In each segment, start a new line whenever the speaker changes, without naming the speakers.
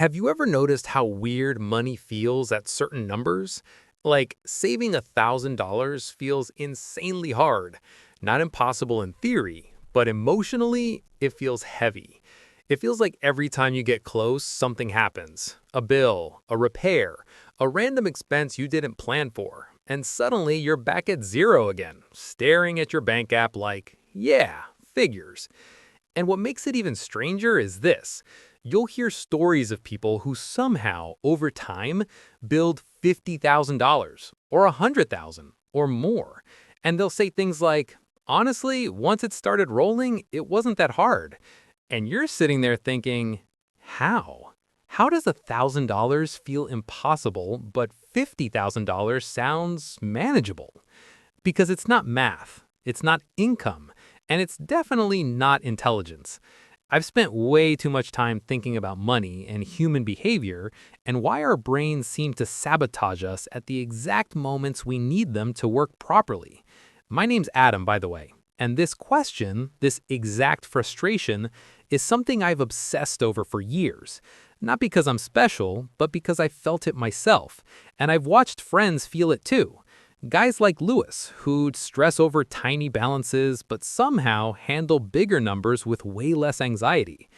Have you ever noticed how weird money feels at certain numbers? Like saving $1,000 feels insanely hard. Not impossible in theory, but emotionally, it feels heavy. It feels like every time you get close, something happens. A bill, a repair, a random expense you didn't plan for. And suddenly you're back at zero again, staring at your bank app like, yeah, figures. And what makes it even stranger is this. You'll hear stories of people who somehow, over time, build $50,000 or $100,000 or more. And they'll say things like, honestly, once it started rolling, it wasn't that hard. And you're sitting there thinking, how? How does $1,000 feel impossible, but $50,000 sounds manageable? Because it's not math, it's not income, and it's definitely not intelligence. I've spent way too much time thinking about money and human behavior and why our brains seem to sabotage us at the exact moments we need them to work properly. My name's Adam, by the way, and this question, this exact frustration, is something I've obsessed over for years. Not because I'm special, but because I felt it myself, and I've watched friends feel it too. Guys like Lewis, who'd stress over tiny balances but somehow handle bigger numbers with way less anxiety.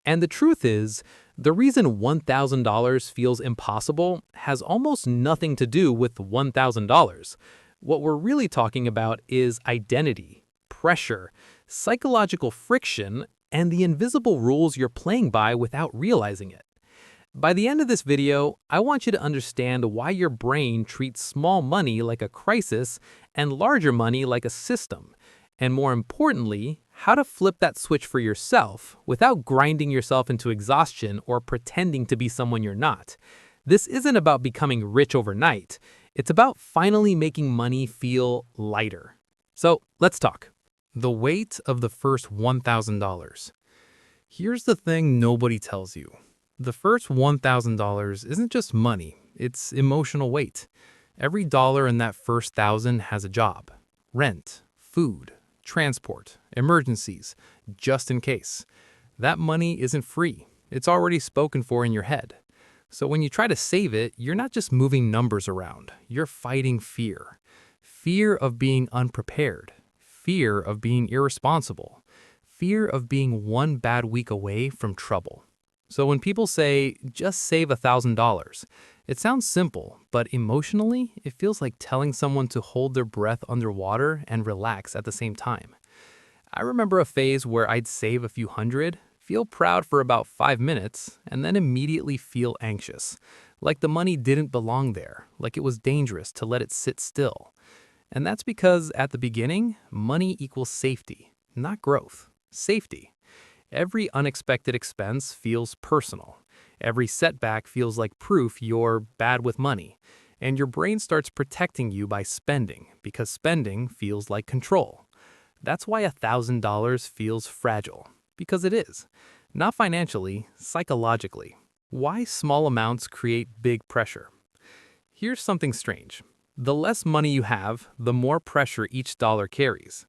And the truth is, the reason $1,000 feels impossible has almost nothing to do with $1,000. What we're really talking about is identity, pressure, psychological friction, and the invisible rules you're playing by without realizing it. By the end of this video, I want you to understand why your brain treats small money like a crisis and larger money like a system, and more importantly, how to flip that switch for yourself without grinding yourself into exhaustion or pretending to be someone you're not. This isn't about becoming rich overnight. It's about finally making money feel lighter. So let's talk. The weight of the first $1,000. Here's the thing nobody tells you. The first $1,000 isn't just money, it's emotional weight. Every dollar in that first thousand has a job. Rent, food, transport, emergencies, just in case. That money isn't free. It's already spoken for in your head. So when you try to save it, you're not just moving numbers around. You're fighting fear. Fear of being unprepared. Fear of being irresponsible. Fear of being one bad week away from trouble. So when people say, just save $1,000, it sounds simple, but emotionally, it feels like telling someone to hold their breath underwater and relax at the same time. I remember a phase where I'd save a few hundred, feel proud for about 5 minutes, and then immediately feel anxious, like the money didn't belong there, like it was dangerous to let it sit still. And that's because at the beginning, money equals safety, not growth, safety. Every unexpected expense feels personal. Every setback feels like proof you're bad with money. And your brain starts protecting you by spending, because spending feels like control. That's why $1,000 feels fragile, because it is. Not financially, psychologically. Why small amounts create big pressure. Here's something strange. The less money you have, the more pressure each dollar carries.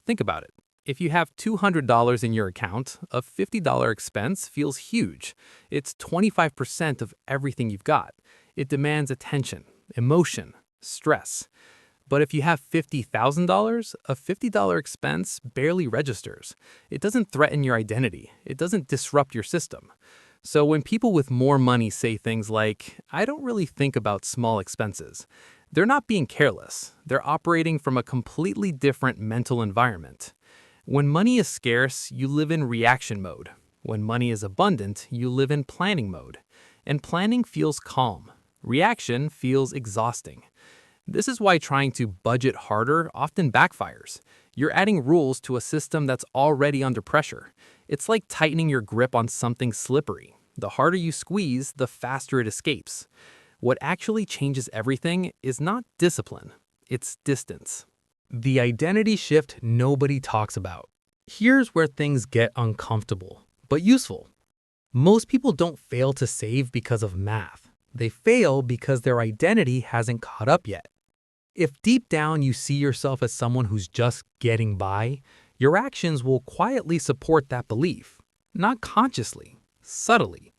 Think about it. If you have $200 in your account, a $50 expense feels huge. It's 25% of everything you've got. It demands attention, emotion, stress. But if you have $50,000, a $50 expense barely registers. It doesn't threaten your identity. It doesn't disrupt your system. So when people with more money say things like, I don't really think about small expenses, they're not being careless. They're operating from a completely different mental environment. When money is scarce, you live in reaction mode. When money is abundant, you live in planning mode. And planning feels calm. Reaction feels exhausting. This is why trying to budget harder often backfires. You're adding rules to a system that's already under pressure. It's like tightening your grip on something slippery. The harder you squeeze, the faster it escapes. What actually changes everything is not discipline, it's distance. The identity shift nobody talks about. Here's where things get uncomfortable, but useful. Most people don't fail to save because of math. They fail because their identity hasn't caught up yet. If deep down you see yourself as someone who's just getting by, your actions will quietly support that belief. Not consciously, subtly.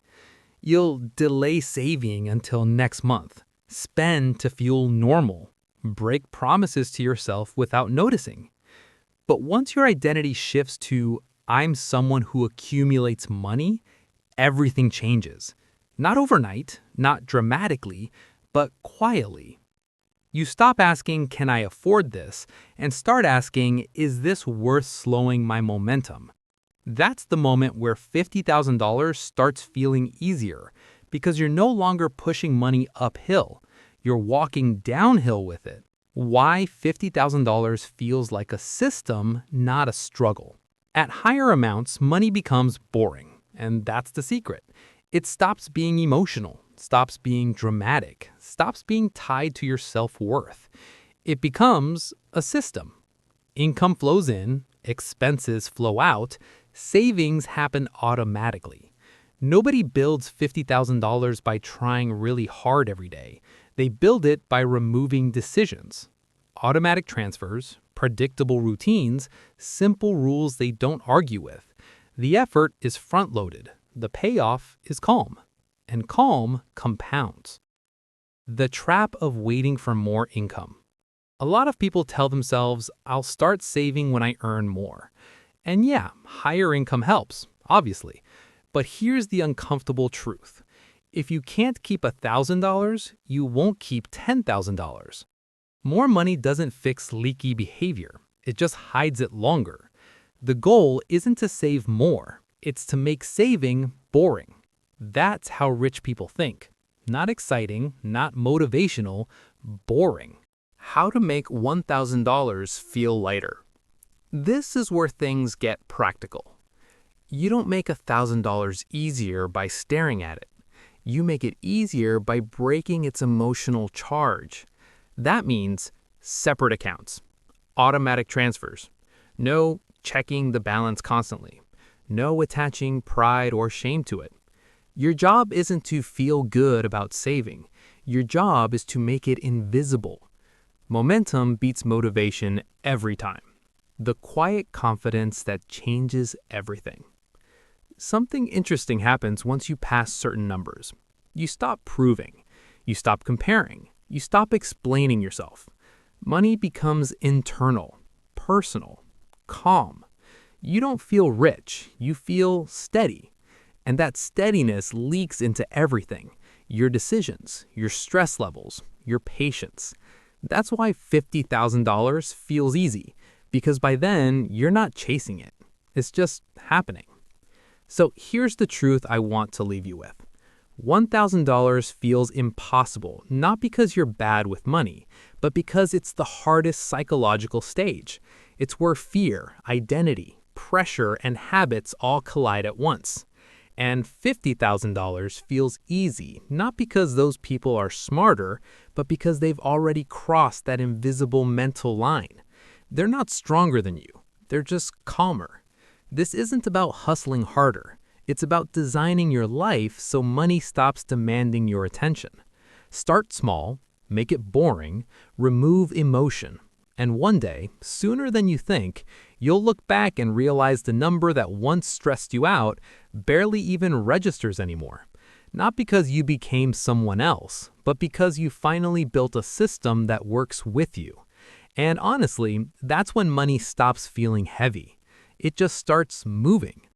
You'll delay saving until next month, spend to feel normal, break promises to yourself without noticing. But once your identity shifts to, I'm someone who accumulates money, everything changes. Not overnight, not dramatically, but quietly. You stop asking, can I afford this? And start asking, is this worth slowing my momentum? That's the moment where $50,000 starts feeling easier because you're no longer pushing money uphill. You're walking downhill with it. Why $50,000 feels like a system, not a struggle. At higher amounts, money becomes boring, and that's the secret. It stops being emotional, stops being dramatic, stops being tied to your self-worth. It becomes a system. Income flows in, expenses flow out, savings happen automatically. Nobody builds $50,000 by trying really hard every day. They build it by removing decisions. Automatic transfers, predictable routines, simple rules they don't argue with. The effort is front-loaded. The payoff is calm. And calm compounds. The trap of waiting for more income. A lot of people tell themselves, I'll start saving when I earn more. And yeah, higher income helps, obviously. But here's the uncomfortable truth. If you can't keep $1,000, you won't keep $10,000. More money doesn't fix leaky behavior. It just hides it longer. The goal isn't to save more. It's to make saving boring. That's how rich people think. Not exciting, not motivational, boring. How to make $1,000 feel lighter. This is where things get practical. You don't make $1,000 easier by staring at it. You make it easier by breaking its emotional charge. That means separate accounts, automatic transfers, no checking the balance constantly, no attaching pride or shame to it. Your job isn't to feel good about saving. Your job is to make it invisible. Momentum beats motivation every time. The quiet confidence that changes everything. Something interesting happens once you pass certain numbers. You stop proving. You stop comparing. You stop explaining yourself. Money becomes internal, personal, calm. You don't feel rich. You feel steady. And that steadiness leaks into everything. Your decisions, your stress levels, your patience. That's why $50,000 feels easy, because by then you're not chasing it. It's just happening. So here's the truth I want to leave you with. $1,000 feels impossible, not because you're bad with money, but because it's the hardest psychological stage. It's where fear, identity, pressure, and habits all collide at once. And $50,000 feels easy, not because those people are smarter, but because they've already crossed that invisible mental line. They're not stronger than you. They're just calmer. This isn't about hustling harder. It's about designing your life so money stops demanding your attention. Start small, make it boring, remove emotion, and one day, sooner than you think, you'll look back and realize the number that once stressed you out barely even registers anymore. Not because you became someone else, but because you finally built a system that works with you. And honestly, that's when money stops feeling heavy. It just starts moving.